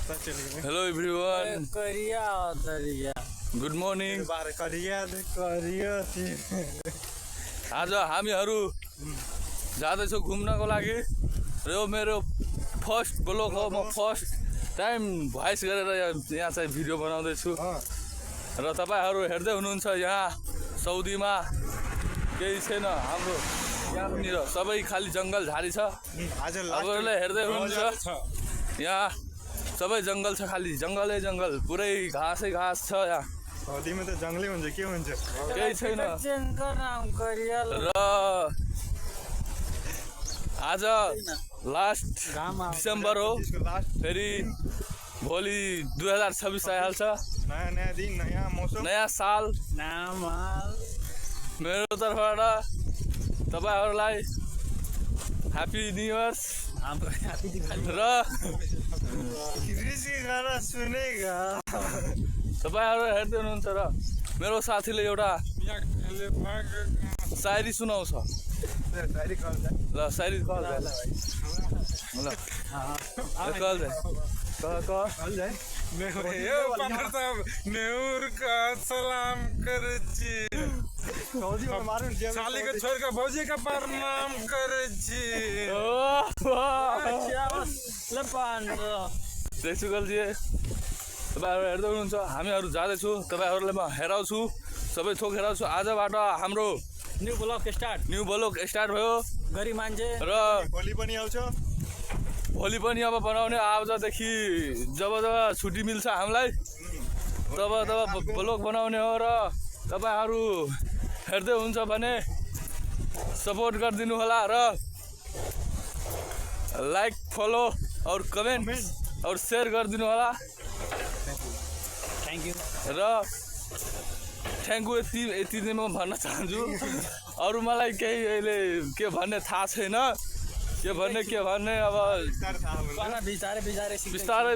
Hello everyone. Good morning. आज हामीहरू जाँदैछौँ घुम्नको लागि र यो मेरो फर्स्ट ब्लग हो। म फर्स्ट टाइम भोइस गरेर यहाँ चाहिँ भिडियो बनाउँदैछु र तपाईहरु हेर्दै हुनुहुन्छ। यहाँ सौदीमा केही छैन, हाम्रो यहाँनिर सबै खाली जंगल झाडी छ। तपाईहरुले हेर्दै हुनुहुन्छ यहाँ सबै जंगल छ, खाली जंगलै जंगल, पुरै घासै घास छ। यहाँ सौदीमा त जंगलै हुन्छ, के हुन्छ, केही छैन। र आज लास्ट डिसेम्बर हो, फेरि भोलि 2026 आइहाल्छ। नयाँ दिन, नयाँ मौसम, नयाँ साल। मेरो तर्फबाट तपाईहरुलाई ह्यापी न्यू इयर्स र तपाईहरु हेर्दै हुनुहुन्छ र मेरो साथीले एउटा शायरी सुनाउँछ। ल शायरी कल नेउर का सलाम करची साली का छोर का भौजी का प्रणाम करची। तपाईहरु हेर्दै हुनुहुन्छ, हामीहरु जाँदैछु, तपाईहरुलाई म हेराउँछु, सबै थोक हेराउँछु। आजबाट हाम्रो न्यू ब्लग स्टार्ट भयो। गरी मान्छे र भोलि पनि आउँछ, भोलि पनि अब बनाउने। आजदेखि जब छुट्टी मिल्छ हामीलाई तब ब्लग बनाउने हो। र तपाईहरु हेर्दै हुन्छ भने सपोर्ट गरिदिनु होला र लाइक, फलो और कमेन्ट और शेयर गरिदिनु होला। थ्याङ्क यू र थ्याङ्क यू यति नै म भन्न चाहन्छु। अरू मलाई केही अहिले के भन्ने थाहा छैन, के भन्ने अब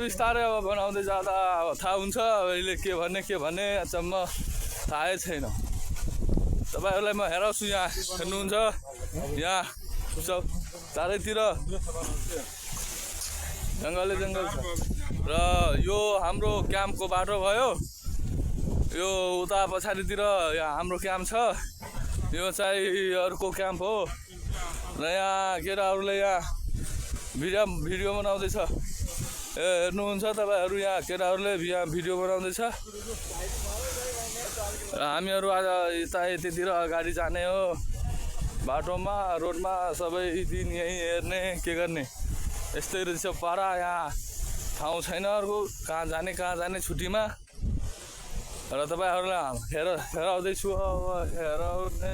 बिस्तारै अब बनाउँदै जाँदा अब थाहा हुन्छ। अहिले के भन्ने अचम्म थाहै छैन। तपाईहरुलाई म हेराउँछु। यहाँ हेर्नुहुन्छ, यहाँ सब चारैतिर जङ्गलै जङ्गल छ। र यो हाम्रो क्याम्पको बाटो भयो। यो उता पछाडितिर यहाँ हाम्रो क्याम्प छ, यो चाहिँ अर्को क्याम्प हो। र यहाँ केटाहरूले यहाँ भिडियो बनाउँदैछ। हेर्नुहुन्छ तपाईहरु, यहाँ केटाहरूले यहाँ भिडियो बनाउँदैछ। र हामीहरू आज यतातिर अगाडि जाने हो। बाटोमा, रोडमा सबै दिन यही हेर्ने, के गर्ने, यस्तै रहेछ पारा। यहाँ ठाउँ छैन अर्को, कहाँ जाने छुट्टीमा। र तपाईहरुलाई हेराउँदैछु। अब हेराउने